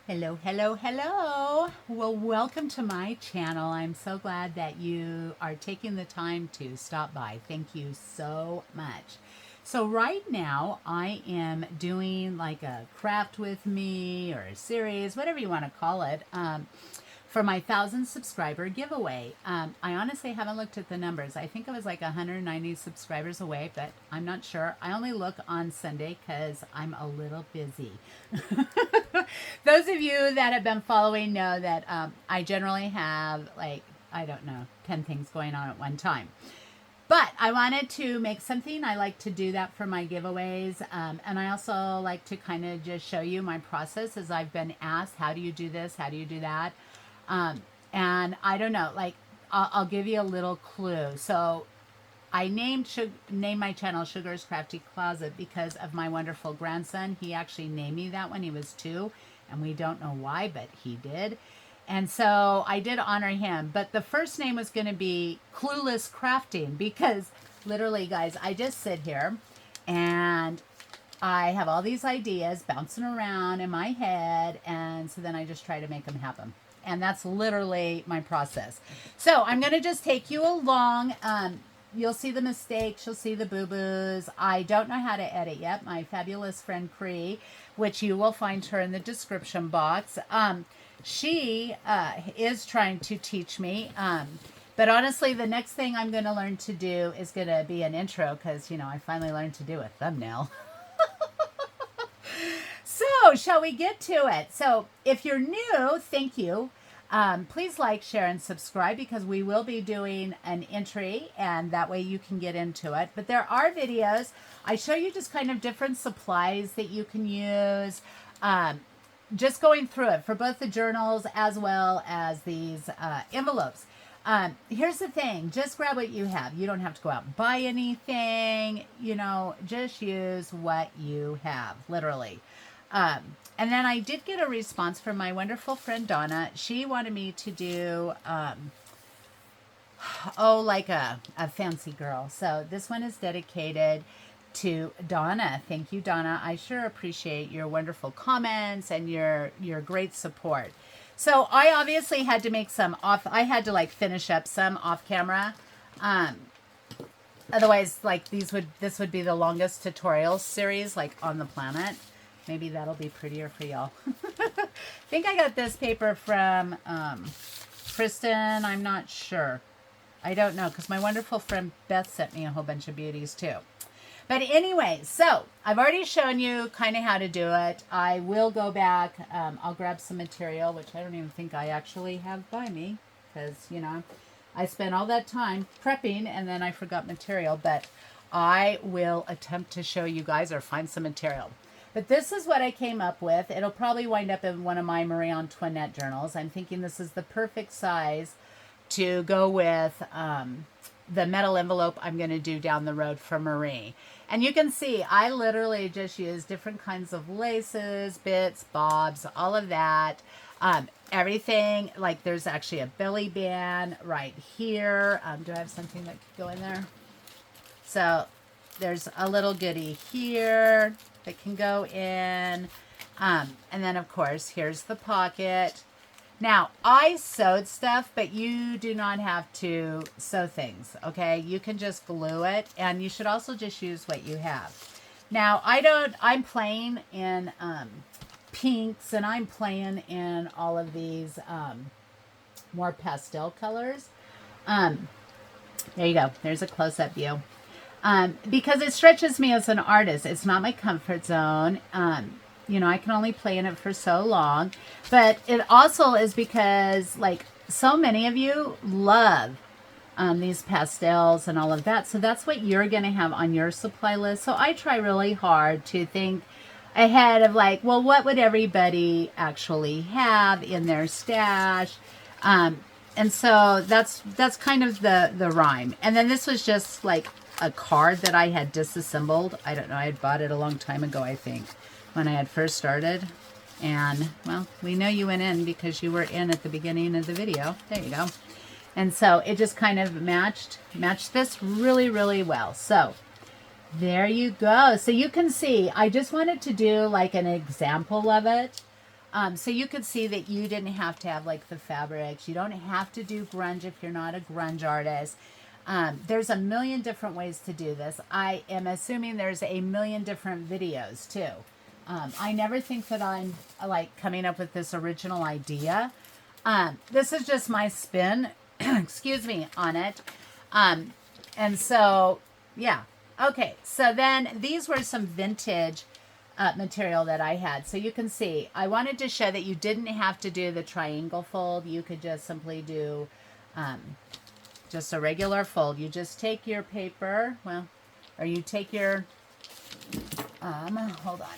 Hello, hello, hello. Well, welcome to my channel. I'm so glad that you are taking the time to stop by. Thank you so much. So right now I am doing like a craft with me or a series, whatever you want to call it, for my 1,000 subscriber giveaway. I honestly haven't looked at the numbers. I think it was like 190 subscribers away, but I'm not sure. I only look on Sunday because I'm a little busy. Those of you that have been following know that I generally have like, I don't know, 10 things going on at one time. But I wanted to make something. I like to do that for my giveaways. And I also like to kind of just show you my process as I've been asked, how do you do this? How do you do that? And I don't know, like, I'll give you a little clue. So I named my channel Sugar's Crafty Closet because of my wonderful grandson. He actually named me that when he was 2, and we don't know why, but he did. And so I did honor him. But the first name was going to be Clueless Crafting because literally, guys, I just sit here and I have all these ideas bouncing around in my head. And so then I just try to make them happen. And that's literally my process. So I'm going to just take you along. You'll see the mistakes. You'll see the boo-boos. I don't know how to edit yet. My fabulous friend Cree, which you will find her in the description box. She is trying to teach me. But honestly, the next thing I'm going to learn to do is going to be an intro because, you know, I finally learned to do a thumbnail. So, shall we get to it? So, if you're new, thank you. Please like, share, and subscribe because we will be doing an entry and that way you can get into it. But there are videos. I show you just kind of different supplies that you can use. Just going through it for both the journals as well as these envelopes. Here's the thing. Just grab what you have. You don't have to go out and buy anything. You know, just use what you have, literally. And then I did get a response from my wonderful friend Donna. She wanted me to do, like a fancy girl. So this one is dedicated to Donna. Thank you, Donna. I sure appreciate your wonderful comments and your great support. So I obviously had to make some I had to like finish up some off camera. Otherwise, like this would be the longest tutorial series like on the planet. Maybe that'll be prettier for y'all. I think I got this paper from Kristen. I'm not sure. I don't know because my wonderful friend Beth sent me a whole bunch of beauties too. But anyway, so I've already shown you kind of how to do it. I will go back. I'll grab some material, which I don't even think I actually have by me because, you know, I spent all that time prepping and then I forgot material. But I will attempt to show you guys or find some material. But this is what I came up with. It'll probably wind up in one of my Marie Antoinette journals. I'm thinking this is the perfect size to go with the metal envelope I'm going to do down the road for Marie. And you can see I literally just use different kinds of laces, bits, bobs, all of that. Everything, like there's actually a belly band right here. Do I have something that could go in there? So there's a little goodie here that can go in. And then, of course, here's the pocket. Now, I sewed stuff, but you do not have to sew things, okay? You can just glue it, and you should also just use what you have. Now, I'm playing in pinks, and I'm playing in all of these more pastel colors. There you go. There's a close-up view. Because it stretches me as an artist. It's not my comfort zone. You know, I can only play in it for so long. But it also is because, like, so many of you love these pastels and all of that. So that's what you're going to have on your supply list. So I try really hard to think ahead of, like, well, what would everybody actually have in their stash? And so that's kind of the rhyme. And then this was just, like, a card that I had disassembled. I don't know. I had bought it a long time ago, I think, when I had first started. And, well, we know you went in because you were in at the beginning of the video. There you go. And so it just kind of matched this really, really well. So there you go. So you can see, I just wanted to do like an example of it. So you could see that you didn't have to have like the fabrics. You don't have to do grunge if you're not a grunge artist. There's a million different ways to do this. I am assuming there's a million different videos too. I never think that I'm like coming up with this original idea. This is just my spin, excuse me, on it. And so, yeah. Okay, so then these were some vintage material that I had. So you can see, I wanted to show that you didn't have to do the triangle fold. You could just simply do just a regular fold. You just take your paper, well, or you take your, hold on.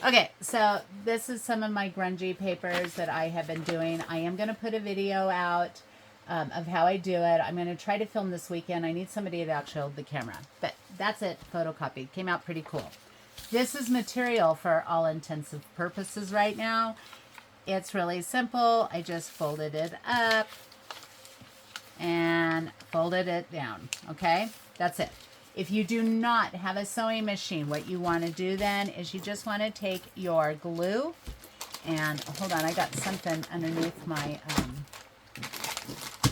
Okay, so this is some of my grungy papers that I have been doing. I am going to put a video out of how I do it. I'm going to try to film this weekend. I need somebody to actually hold the camera. But that's it, photocopied. Came out pretty cool. This is material for all intents and purposes right now. It's really simple. I just folded it up and folded it down. Okay, that's it. If you do not have a sewing machine, what you want to do then is you just want to take your glue and, hold on, I got something underneath my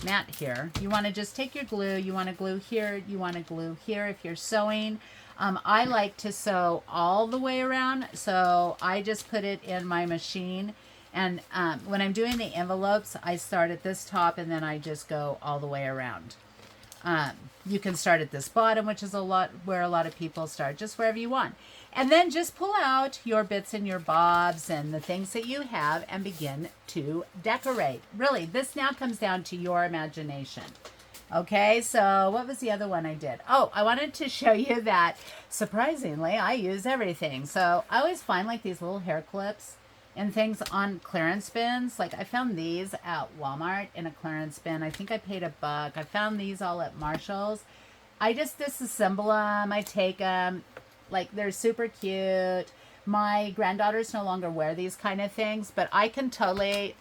mat here. You want to just take your glue. You want to glue here. You want to glue here if you're sewing. I like to sew all the way around, so I just put it in my machine. And when I'm doing the envelopes, I start at this top and then I just go all the way around. You can start at this bottom, which is where a lot of people start, just wherever you want. And then just pull out your bits and your bobs and the things that you have and begin to decorate. Really, this now comes down to your imagination. Okay, so what was the other one I did? Oh, I wanted to show you that, surprisingly, I use everything. So I always find like these little hair clips and things on clearance bins. Like I found these at Walmart in a clearance bin. I think I paid $1. I found these all at Marshall's. I just disassemble them. I take them. Like they're super cute. My granddaughters no longer wear these kind of things, but I can totally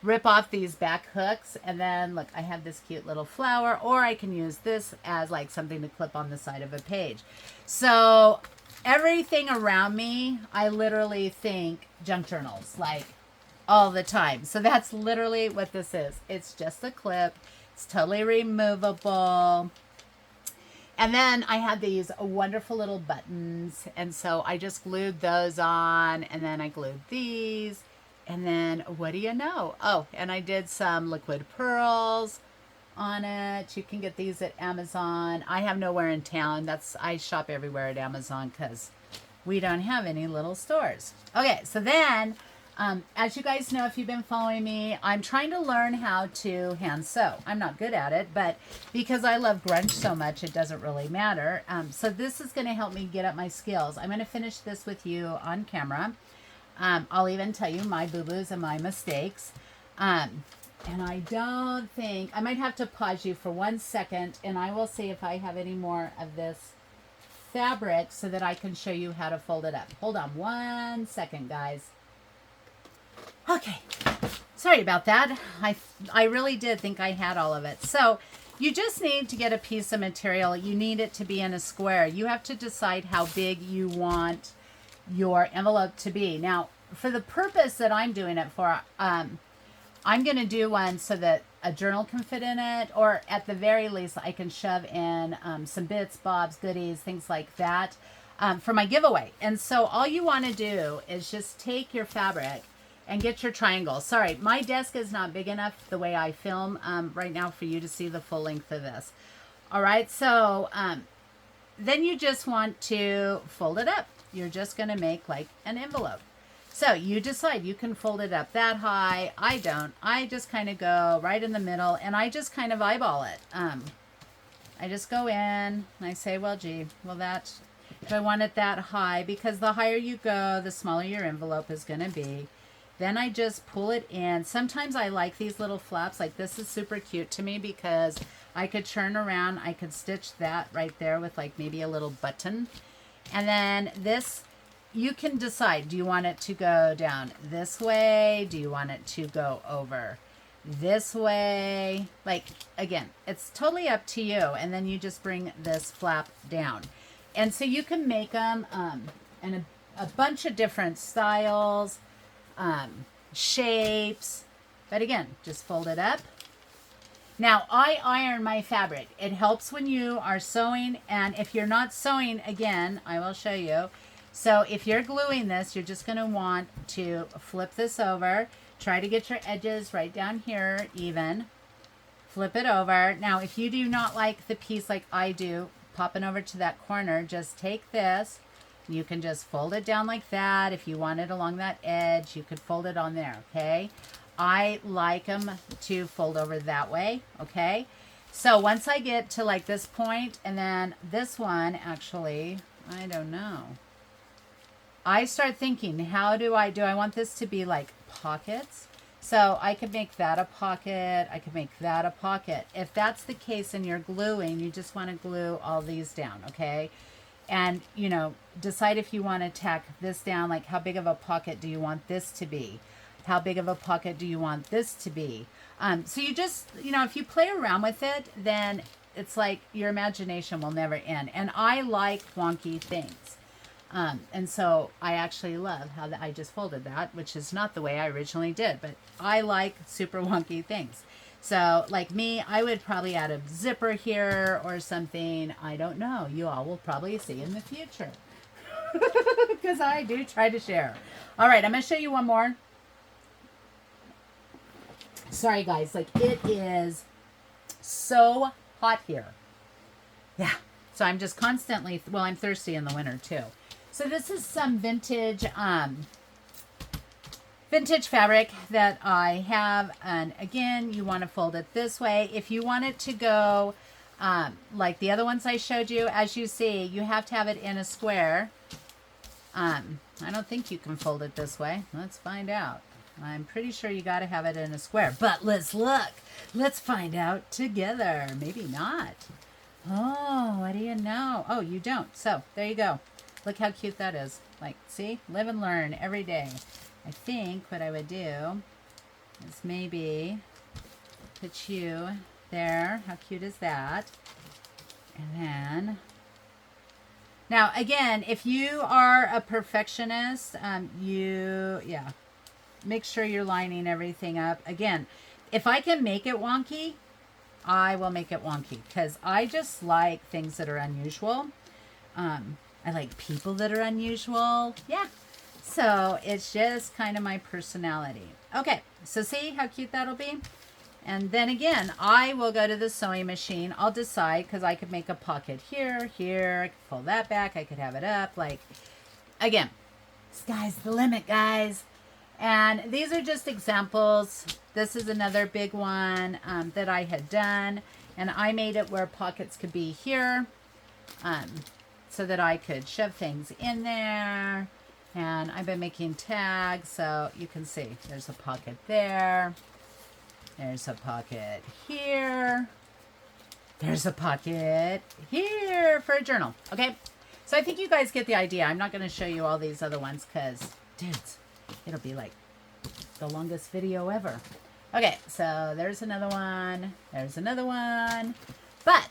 rip off these back hooks. And then look, I have this cute little flower, or I can use this as like something to clip on the side of a page. So everything around me, I literally think junk journals, like all the time. So that's literally what this is. It's just a clip. It's totally removable. And then I had these wonderful little buttons. And so I just glued those on. And then I glued these. And then what do you know? Oh, and I did some liquid pearls on it. You can get these at Amazon. I have nowhere in town. I shop everywhere at Amazon because we don't have any little stores. Okay, so then, as you guys know, if you've been following me, I'm trying to learn how to hand sew. I'm not good at it, but because I love grunge so much, it doesn't really matter. So this is going to help me get up my skills. I'm going to finish this with you on camera. I'll even tell you my boo-boos and my mistakes. And I don't think, I might have to pause you for 1 second, and I will see if I have any more of this fabric so that I can show you how to fold it up. Hold on 1 second, guys. Okay, sorry about that. I really did think I had all of it. So you just need to get a piece of material. You need it to be in a square. You have to decide how big you want your envelope to be. Now, for the purpose that I'm doing it for, I'm going to do one so that a journal can fit in it, or at the very least, I can shove in some bits, bobs, goodies, things like that for my giveaway. And so all you want to do is just take your fabric and get your triangle. Sorry, my desk is not big enough the way I film right now for you to see the full length of this. All right, so then you just want to fold it up. You're just going to make like an envelope. So you decide, you can fold it up that high. I don't. I just kind of go right in the middle, and I just kind of eyeball it. I just go in and I say, well, gee, well, do I want it that high? Because the higher you go, the smaller your envelope is going to be. Then I just pull it in. Sometimes I like these little flaps. Like this is super cute to me because I could turn around. I could stitch that right there with like maybe a little button. And then this, you can decide, do you want it to go down this way? Do you want it to go over this way? Like, again, it's totally up to you. And then you just bring this flap down. And so you can make them in a bunch of different styles. shapes. But again, just fold it up. Now, I iron my fabric. It helps when you are sewing, and if you're not sewing, again, I will show you. So if you're gluing this, you're just going to want to flip this over. Try to get your edges right down here even. Flip it over. Now, if you do not like the piece like I do, popping over to that corner, just take this. You can just fold it down like that. If you want it along that edge, you could fold it on there, okay? I like them to fold over that way, okay? So once I get to like this point, and then this one, actually, I don't know. I start thinking, how do I want this to be like pockets? So I could make that a pocket. I could make that a pocket. If that's the case and you're gluing, you just want to glue all these down, okay? And, you know, decide if you want to tack this down, like how big of a pocket do you want this to be? How big of a pocket do you want this to be? So you just, you know, if you play around with it, then it's like your imagination will never end. And I like wonky things. And so I actually love how I just folded that, which is not the way I originally did, but I like super wonky things. So like me, I would probably add a zipper here or something. I don't know. You all will probably see in the future because I do try to share. All right, I'm going to show you one more. Sorry guys, like it is so hot here. Yeah. So I'm just constantly, well, I'm thirsty in the winter too. So this is some vintage fabric that I have. And again, you want to fold it this way. If you want it to go like the other ones I showed you, as you see, you have to have it in a square. I don't think you can fold it this way. Let's find out. I'm pretty sure you got to have it in a square. But let's look. Let's find out together. Maybe not. Oh, what do you know? Oh, you don't. So there you go. Look how cute that is. Like, see? Live and learn every day. I think what I would do is maybe put you there. How cute is that? And then, now again, if you are a perfectionist, make sure you're lining everything up. Again, if I can make it wonky, I will make it wonky because I just like things that are unusual. I like people that are unusual. Yeah. So it's just kind of my personality. Okay. So see how cute that'll be? And then again, I will go to the sewing machine. I'll decide because I could make a pocket here, here. I could pull that back. I could have it up. Like, again, sky's the limit, guys. And these are just examples. This is another big one that I had done. And I made it where pockets could be here. So that I could shove things in there. And I've been making tags, so you can see there's a pocket there. There's a pocket here. There's a pocket here for a journal. Okay, so I think you guys get the idea. I'm not going to show you all these other ones because, dudes, it'll be like the longest video ever. Okay, so there's another one. There's another one. But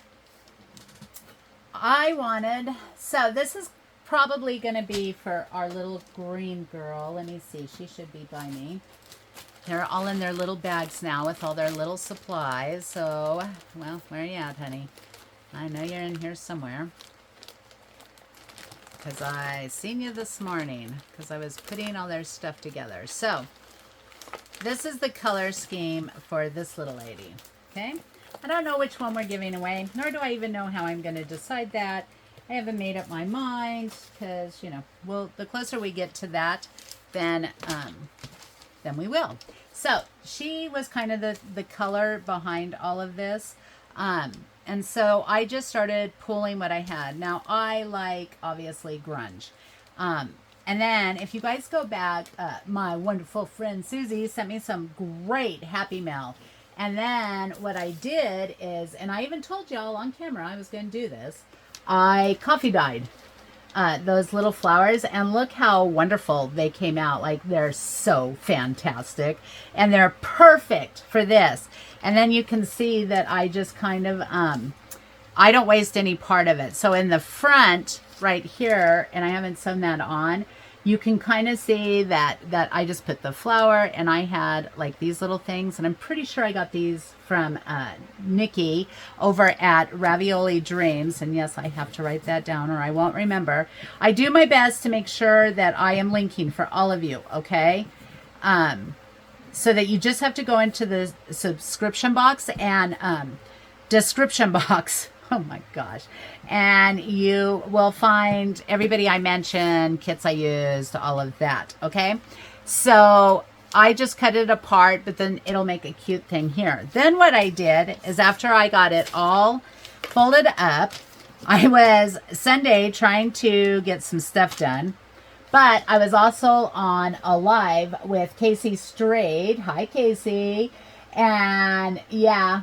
I wanted, so this is probably going to be for our little green girl. Let me see. She should be by me. They're all in their little bags now with all their little supplies. So, well, where are you at, honey? I know you're in here somewhere. Because I seen you this morning. Because I was putting all their stuff together. So, this is the color scheme for this little lady. Okay? I don't know which one we're giving away, nor do I even know how I'm going to decide that. I haven't made up my mind because, you know, well, the closer we get to that, then we will. So she was kind of the color behind all of this. And so I just started pulling what I had. Now I like, obviously, grunge. And then if you guys go back, my wonderful friend Susie sent me some great Happy Mail. And then what I did is, and I even told y'all on camera I was going to do this, I coffee dyed those little flowers, and look how wonderful they came out. Like, they're so fantastic, and they're perfect for this. And then you can see that I just kind of, I don't waste any part of it. So in the front right here, and I haven't sewn that on, you can kind of see that I just put the flower, and I had like these little things, and I'm pretty sure I got these from Nikki over at Ravioli Dreams. And yes, I have to write that down or I won't remember. I do my best to make sure that I am linking for all of you, okay? So that you just have to go into the subscription box and description box. Oh my gosh. And you will find everybody I mentioned, kits I used, all of that. Okay. So I just cut it apart, but then it'll make a cute thing here. Then what I did is after I got it all folded up, I was Sunday trying to get some stuff done. But I was also on a live with Casey Strayed. Hi, Casey. And yeah,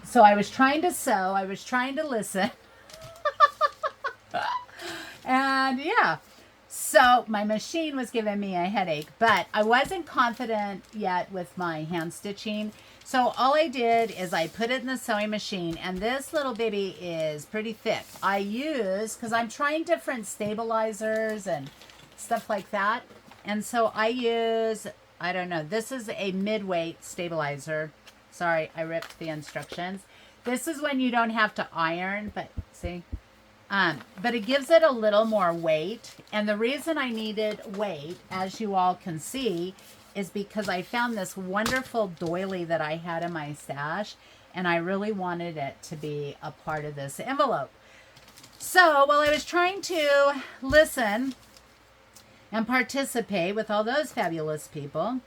so I was trying to sew. I was trying to listen. And yeah, so my machine was giving me a headache, but I wasn't confident yet with my hand stitching. So all I did is I put it in the sewing machine, and this little baby is pretty thick. I use, because I'm trying different stabilizers and stuff like that. And so I use, I don't know, this is a mid-weight stabilizer. Sorry, I ripped the instructions. This is when you don't have to iron, but see, but it gives it a little more weight. And the reason I needed weight, as you all can see, is because I found this wonderful doily that I had in my stash, and I really wanted it to be a part of this envelope. So while I was trying to listen and participate with all those fabulous people,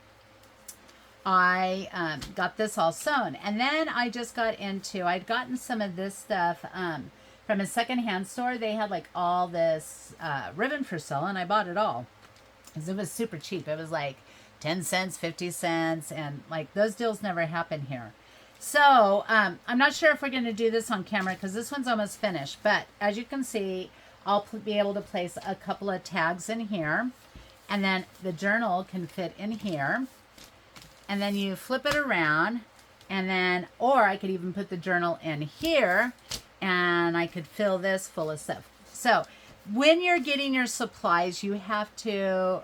I got this all sewn. And then I just got into, I'd gotten some of this stuff from a secondhand store. They had like all this ribbon for sale, and I bought it all because it was super cheap. It was like 10 cents, 50 cents, and like those deals never happen here. So I'm not sure if we're going to do this on camera because this one's almost finished. But as you can see, I'll be able to place a couple of tags in here, and then the journal can fit in here. And then you flip it around, and then, or I could even put the journal in here, and I could fill this full of stuff. So when you're getting your supplies, you have to,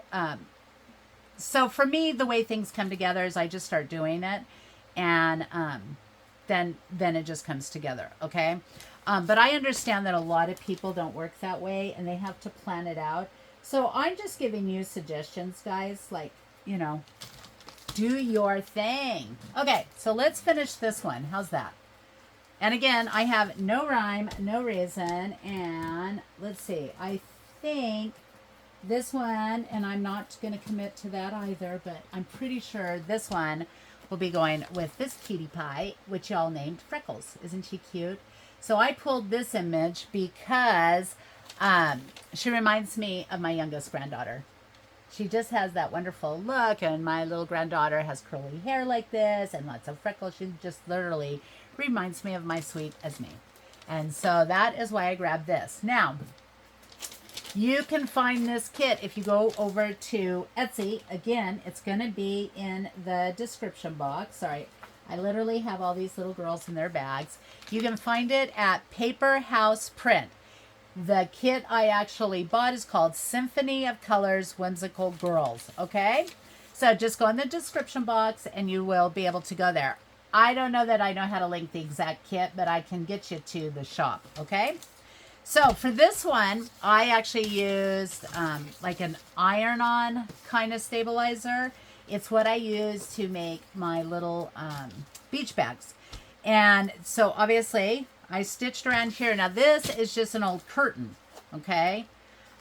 so for me, the way things come together is I just start doing it, and then it just comes together, okay? But I understand that a lot of people don't work that way, and they have to plan it out. So I'm just giving you suggestions, guys, like, you know, do your thing. Okay, so let's finish this one. How's that? And again, I have no rhyme, no reason, and let's see. I think this one, and I'm not going to commit to that either, but I'm pretty sure this one will be going with this cutie pie, which y'all named Freckles. Isn't she cute? So I pulled this image because she reminds me of my youngest granddaughter. She just has that wonderful look, and my little granddaughter has curly hair like this and lots of freckles. She just literally reminds me of my sweet Esme. And so that is why I grabbed this. Now, you can find this kit if you go over to Etsy. Again, it's going to be in the description box. Sorry, I literally have all these little girls in their bags. You can find it at Paper House Print. The kit I actually bought is called Symphony of Colors Whimsical Girls, okay? So just go in the description box and you will be able to go there. I don't know that I know how to link the exact kit, but I can get you to the shop, okay? So for this one, I actually used like an iron-on kind of stabilizer. It's what I use to make my little beach bags. And so obviously I stitched around here. Now this is just an old curtain, okay?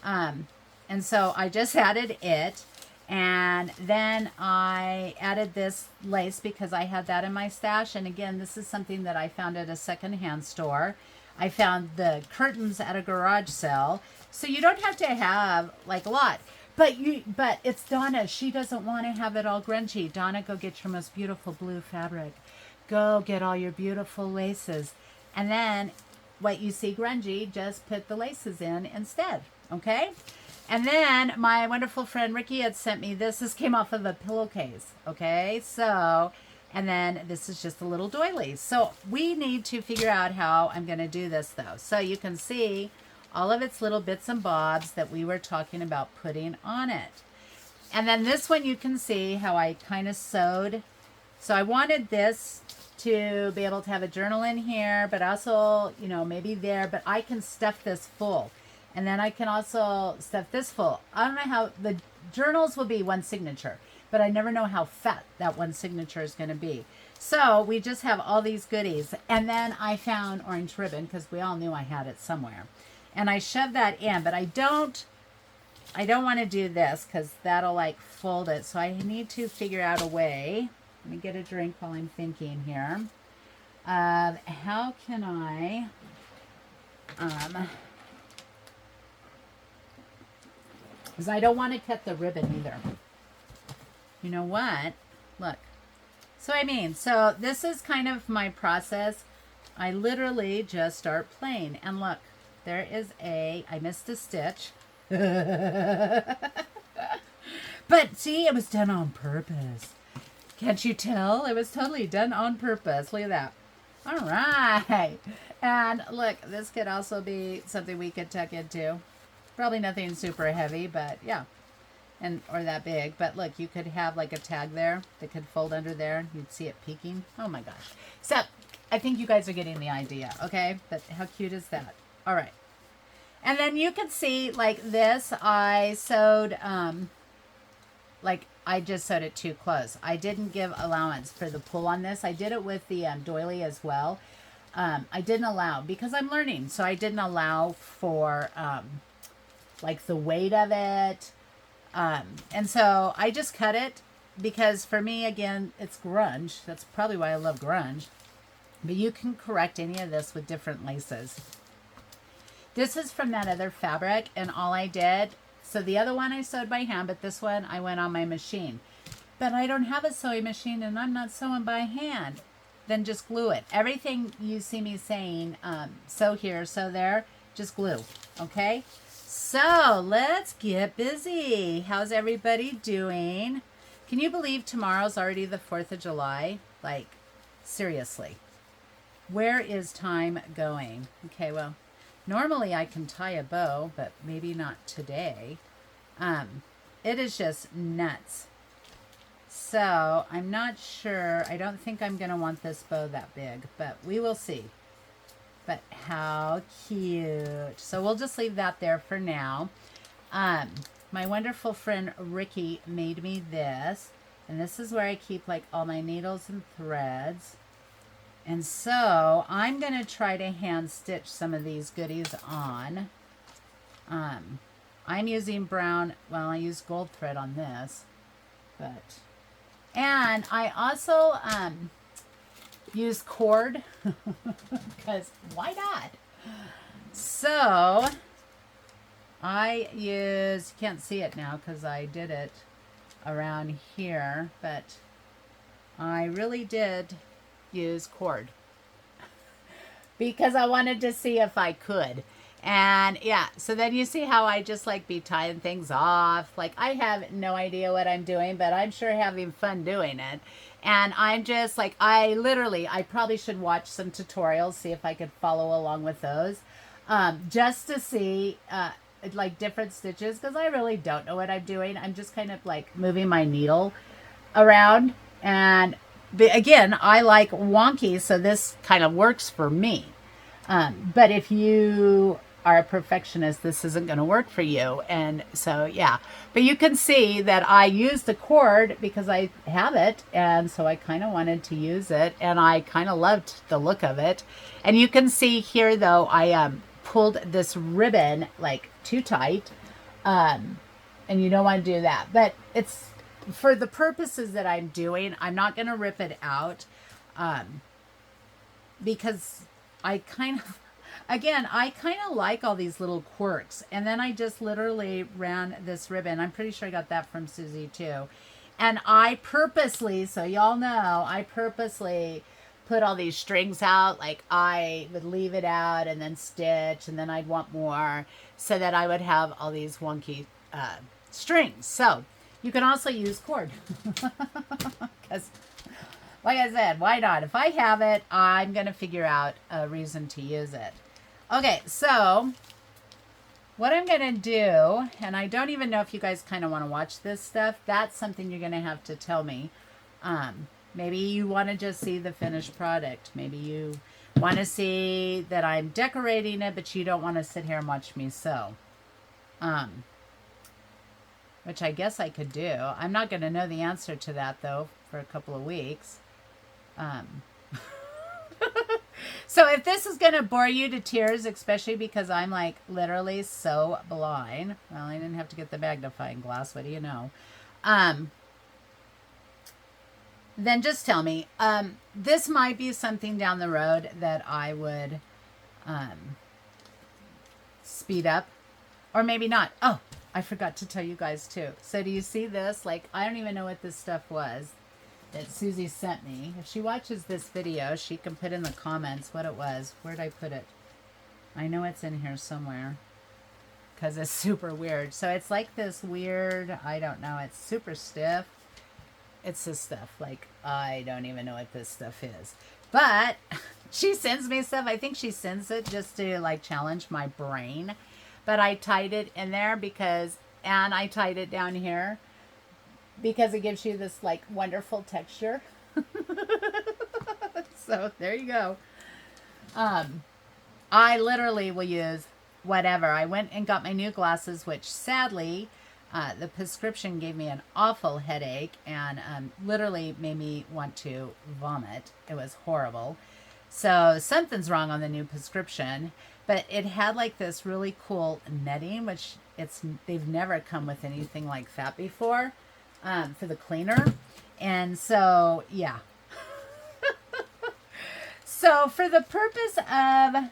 And so I just added it, and then I added this lace because I had that in my stash. And again, this is something that I found at a secondhand store. I found the curtains at a garage sale. So you don't have to have like a lot. But it's Donna. She doesn't want to have it all grungy. Donna, go get your most beautiful blue fabric. Go get all your beautiful laces. And then what you see grungy, just put the laces in instead, okay? And then my wonderful friend Ricky had sent me this. This came off of a pillowcase, okay? So, and then this is just a little doily. So we need to figure out how I'm going to do this, though. So you can see all of its little bits and bobs that we were talking about putting on it. And then this one, you can see how I kind of sewed. So I wanted this to be able to have a journal in here, but also, you know, maybe there, but I can stuff this full. And then I can also stuff this full. I don't know how, the journals will be one signature, but I never know how fat that one signature is going to be. So we just have all these goodies. And then I found orange ribbon because we all knew I had it somewhere. And I shoved that in, but I don't want to do this because that'll like fold it. So I need to figure out a way. Let me get a drink while I'm thinking here. How can I, because I don't want to cut the ribbon either. You know what? Look. So so this is kind of my process. I literally just start playing. And look, there is I missed a stitch. But see, it was done on purpose. Can't you tell? It was totally done on purpose. Look at that. All right. And look, this could also be something we could tuck into. Probably nothing super heavy, but yeah. Or that big. But look, you could have like a tag there that could fold under there. You'd see it peeking. Oh my gosh. So I think you guys are getting the idea. Okay. But how cute is that? All right. And then you can see like this, I sewed, like I just sewed it too close. I didn't give allowance for the pull on this. I did it with the doily as well. I didn't allow because I'm learning. So I didn't allow for like the weight of it. And so I just cut it because for me, again, it's grunge. That's probably why I love grunge. But you can correct any of this with different laces. This is from that other fabric, and all I did, so the other one I sewed by hand, but this one I went on my machine. But I don't have a sewing machine, and I'm not sewing by hand. Then just glue it. Everything you see me saying, sew here, sew there, just glue, okay? So let's get busy. How's everybody doing? Can you believe tomorrow's already the 4th of July? Like, seriously. Where is time going? Okay, well, normally I can tie a bow, but maybe not today. It is just nuts. So I'm not sure. I don't think I'm going to want this bow that big, but we will see. But how cute. So we'll just leave that there for now. My wonderful friend Ricky made me this. And this is where I keep like all my needles and threads. And so I'm going to try to hand stitch some of these goodies on. I'm using brown, well, I use gold thread on this, and I also use cord because why not? So I use, you can't see it now because I did it around here, but I really did use cord because I wanted to see if I could. And yeah, so then you see how I just like be tying things off. Like I have no idea what I'm doing, but I'm sure having fun doing it. And I'm just like, I probably should watch some tutorials, see if I could follow along with those, just to see like different stitches, because I really don't know what I'm doing. I'm just kind of like moving my needle around. And again, I like wonky, so this kind of works for me. But if you are a perfectionist, this isn't going to work for you. And so, yeah. But you can see that I used the cord because I have it. And so I kind of wanted to use it. And I kind of loved the look of it. And you can see here, though, I pulled this ribbon like too tight. And you don't want to do that. But it's for the purposes that I'm doing, I'm not going to rip it out. Because I kind of like all these little quirks. And then I just literally ran this ribbon. I'm pretty sure I got that from Susie too. And I purposely, so y'all know, I purposely put all these strings out. Like I would leave it out and then stitch, and then I'd want more, so that I would have all these wonky strings. So you can also use cord. Because like I said, why not? If I have it, I'm going to figure out a reason to use it. Okay, so what I'm going to do, and I don't even know if you guys kind of want to watch this stuff. That's something you're going to have to tell me. Maybe you want to just see the finished product. Maybe you want to see that I'm decorating it, but you don't want to sit here and watch me sew. Which I guess I could do. I'm not going to know the answer to that, though, for a couple of weeks. So if this is going to bore you to tears, especially because I'm like literally so blind. Well, I didn't have to get the magnifying glass. What do you know? Then just tell me. This might be something down the road that I would speed up. Or maybe not. Oh, I forgot to tell you guys too. So do you see this? Like, I don't even know what this stuff was that Susie sent me. If she watches this video, she can put in the comments what it was. Where'd I put it? I know it's in here somewhere because it's super weird. So it's like this weird, I don't know, it's super stiff. It's this stuff. Like, I don't even know what this stuff is. But she sends me stuff. I think she sends it just to like challenge my brain. But I tied it in there because, and I tied it down here because it gives you this like wonderful texture. So there you go. I literally will use whatever. I went and got my new glasses, which sadly, the prescription gave me an awful headache and literally made me want to vomit. It was horrible. So something's wrong on the new prescription. But it had like this really cool netting, which they've never come with anything like that before, for the cleaner. And so, yeah. So for the purpose of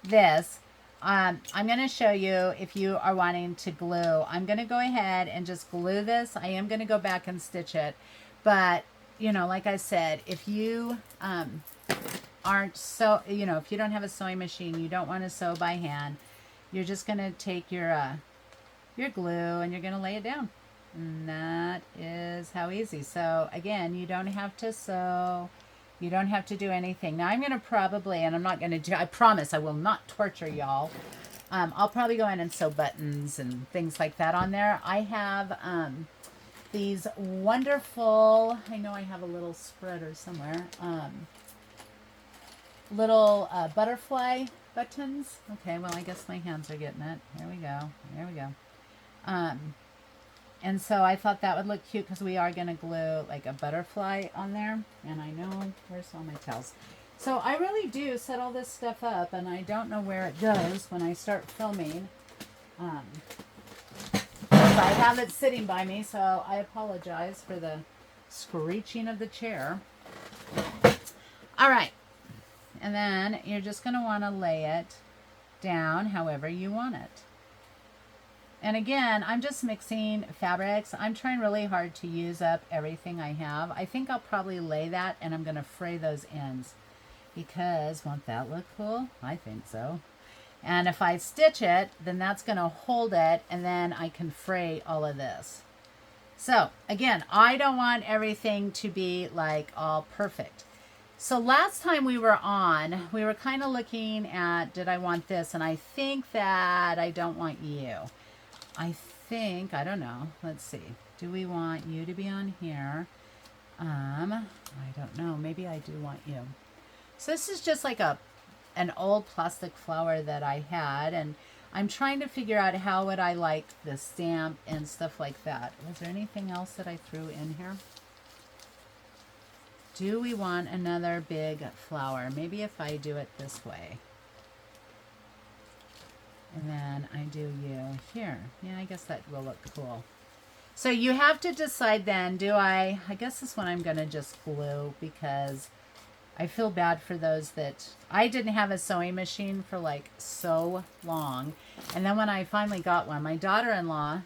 this, I'm going to show you if you are wanting to glue. I'm going to go ahead and just glue this. I am going to go back and stitch it. But, you know, like I said, if you aren't so, you know, if you don't have a sewing machine, you don't want to sew by hand, you're just going to take your glue and you're going to lay it down. And that is how easy. So again, you don't have to sew. You don't have to do anything. Now I'm going to probably, and I'm not going to do, I promise I will not torture y'all. I'll probably go in and sew buttons and things like that on there. I have these wonderful, I know I have a little spreader somewhere, little butterfly buttons. Okay, well, I guess my hands are getting it. There we go. There we go. And so I thought that would look cute because we are going to glue like a butterfly on there. And I know, where's all my towels? So I really do set all this stuff up, and I don't know where it goes when I start filming. I have it sitting by me, so I apologize for the screeching of the chair. All right. And then you're just going to want to lay it down however you want it. And again, I'm just mixing fabrics. I'm trying really hard to use up everything I have. I think I'll probably lay that, and I'm going to fray those ends because won't that look cool? I think so. And if I stitch it, then that's going to hold it, and then I can fray all of this. So again, I don't want everything to be like all perfect. So last time we were on, we were kind of looking at, did I want this? And I think that I don't want you. I think, I don't know. Let's see. Do we want you to be on here? I don't know. Maybe I do want you. So this is just like an old plastic flower that I had, and I'm trying to figure out how would I like the stamp and stuff like that. Was there anything else that I threw in here? Do we want another big flower? Maybe if I do it this way. And then I do you here. Yeah, I guess that will look cool. So you have to decide then, I guess this one I'm going to just glue because I feel bad for those that, I didn't have a sewing machine for like so long. And then when I finally got one, my daughter-in-law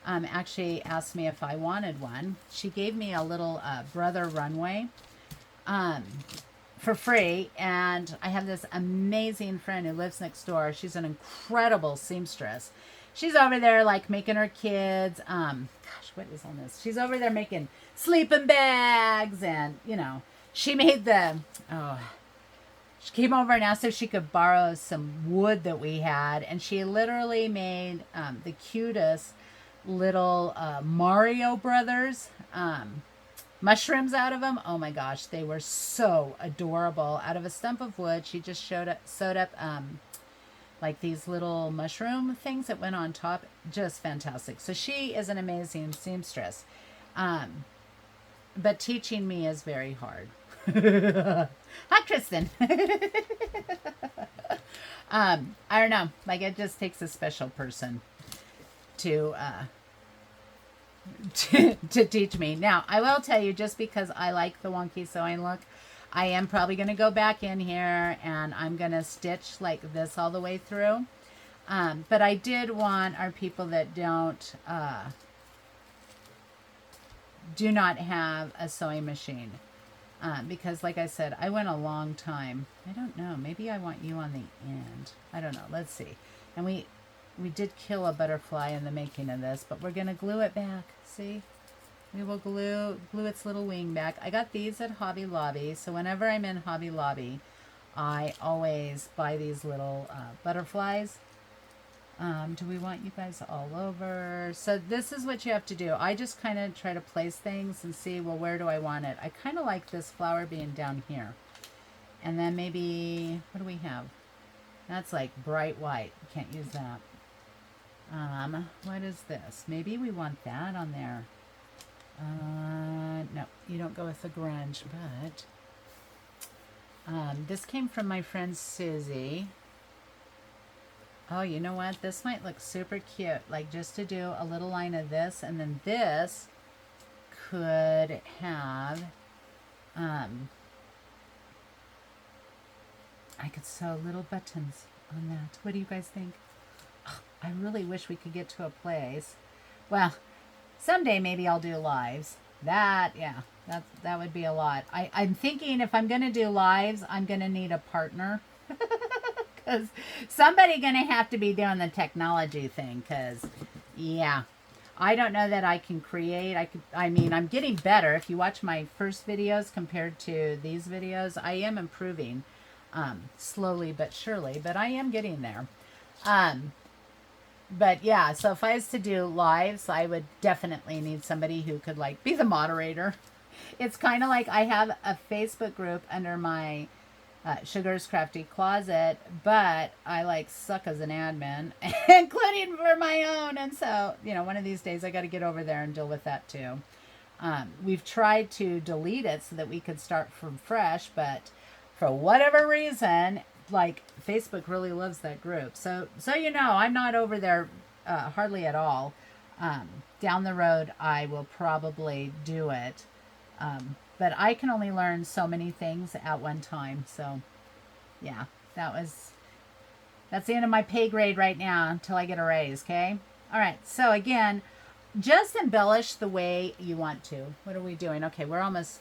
actually asked me if I wanted one. She gave me a little Brother Runway for free, and I have this amazing friend who lives next door. She's an incredible seamstress. She's over there like making her kids, gosh, what is on this? She's over there making sleeping bags, and you know, she made the, She came over and asked if she could borrow some wood that we had, and she literally made the cutest little Mario Brothers mushrooms out of them. Oh my gosh, they were so adorable. Out of a stump of wood, she just sewed up like these little mushroom things that went on top. Just fantastic. So she is an amazing seamstress. But teaching me is very hard. Hi, Kristen. I don't know. Like, it just takes a special person to to teach me. Now, I will tell you, just because I like the wonky sewing look, I am probably going to go back in here and I'm going to stitch like this all the way through. But I did want our people that do not have a sewing machine. Because like I said, I went a long time. I don't know. Maybe I want you on the end. I don't know. Let's see. And we did kill a butterfly in the making of this, but we're going to glue it back. See? We will glue its little wing back. I got these at Hobby Lobby. So whenever I'm in Hobby Lobby, I always buy these little butterflies. Do we want you guys all over? So this is what you have to do. I just kind of try to place things and see, well, where do I want it? I kind of like this flower being down here. And then maybe, what do we have? That's like bright white. Can't use that. What is this? Maybe we want that on there. No, you don't go with the grunge, but this came from my friend Susie. Oh, you know what? This might look super cute. Like, just to do a little line of this, and then this could have, I could sew little buttons on that. What do you guys think? Oh, I really wish we could get to a place. Well, someday maybe I'll do lives. That would be a lot. I'm thinking if I'm going to do lives, I'm going to need a partner. Because somebody going to have to be doing the technology thing. Because, yeah, I don't know that I can create. I mean, I'm getting better. If you watch my first videos compared to these videos, I am improving slowly but surely. But I am getting there. But yeah, so if I was to do lives, I would definitely need somebody who could like be the moderator. It's kind of like I have a Facebook group under my Sugar's Crafty Closet, but I like suck as an admin, including for my own. And so, you know, one of these days I got to get over there and deal with that too. We've tried to delete it so that we could start from fresh, but for whatever reason, like Facebook really loves that group. So you know, I'm not over there hardly at all. Down the road, I will probably do it. But I can only learn so many things at one time. So, yeah, that's the end of my pay grade right now until I get a raise, okay? All right, so again, just embellish the way you want to. What are we doing? Okay, we're almost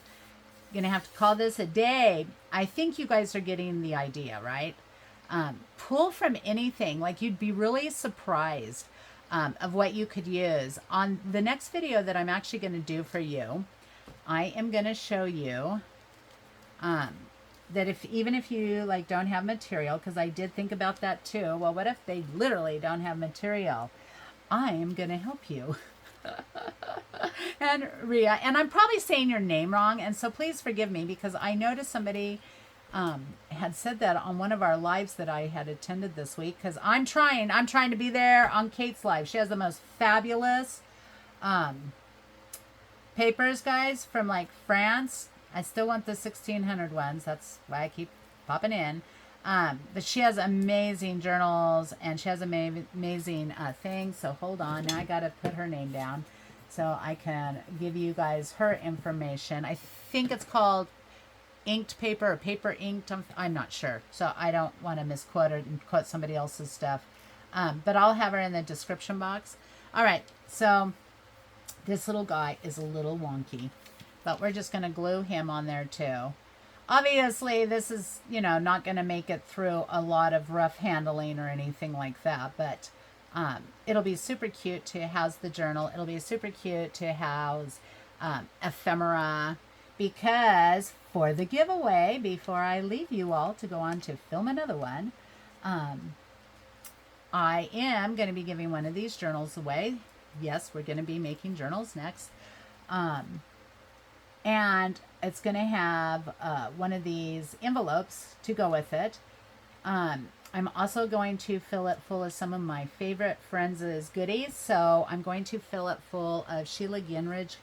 going to have to call this a day. I think you guys are getting the idea, right? Pull from anything. Like, you'd be really surprised of what you could use. On the next video that I'm actually going to do for you, I am going to show you that even if you like don't have material, because I did think about that too. Well, what if they literally don't have material? I am going to help you. And Rhea, and I'm probably saying your name wrong, and so please forgive me, because I noticed somebody had said that on one of our lives that I had attended this week, because I'm trying to be there on Kate's live. She has the most fabulous papers, guys, from like France. I still want the 1600 ones. That's why I keep popping in. But she has amazing journals, and she has amazing things. So hold on. Now I got to put her name down so I can give you guys her information. I think it's called inked paper or paper inked. I'm not sure. So I don't want to misquote it and quote somebody else's stuff. But I'll have her in the description box. All right. So this little guy is a little wonky, but we're just going to glue him on there too. Obviously, this is, you know, not going to make it through a lot of rough handling or anything like that, but it'll be super cute to house the journal. It'll be super cute to house ephemera. because for the giveaway, before I leave you all to go on to film another one, I am going to be giving one of these journals away. Yes, we're going to be making journals next. And it's going to have one of these envelopes to go with it. I'm also going to fill it full of some of my favorite friends' goodies. So I'm going to fill it full of Sheila Ginridge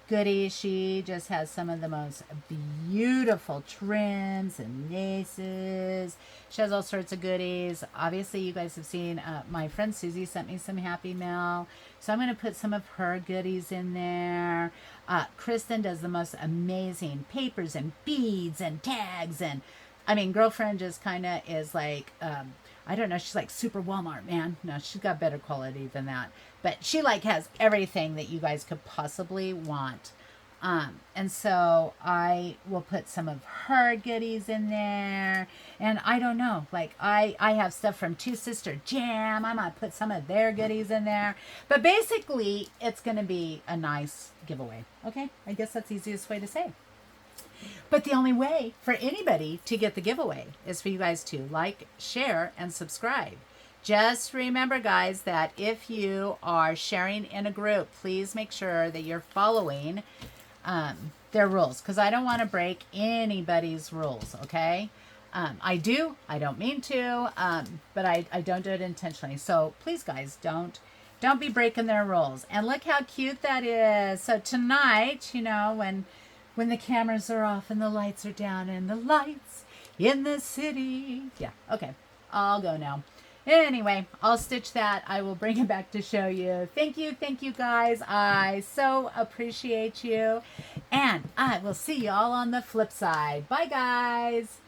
goodies. She just has some of the most beautiful trims and laces. She has all sorts of goodies. Obviously, you guys have seen my friend Susie sent me some Happy Mail. So I'm going to put some of her goodies in there. Kristen does the most amazing papers and beads and tags. And I mean, girlfriend just kind of is like, I don't know, she's like super Walmart, man. No, she's got better quality than that. But she like has everything that you guys could possibly want. And so I will put some of her goodies in there. And I don't know, like I have stuff from Two Sister Jam. I might put some of their goodies in there. But basically, it's going to be a nice giveaway. Okay, I guess that's the easiest way to say. But the only way for anybody to get the giveaway is for you guys to like, share, and subscribe. Just remember, guys, that if you are sharing in a group, please make sure that you're following their rules, because I don't want to break anybody's rules, okay? I don't mean to, but I don't do it intentionally. So please, guys, don't be breaking their rules. And look how cute that is. So tonight, you know, when the cameras are off and the lights are down and the lights in the city. Yeah, okay, I'll go now. Anyway, I'll stitch that. I will bring it back to show you. Thank you guys. I so appreciate you. And I will see you all on the flip side. Bye, guys.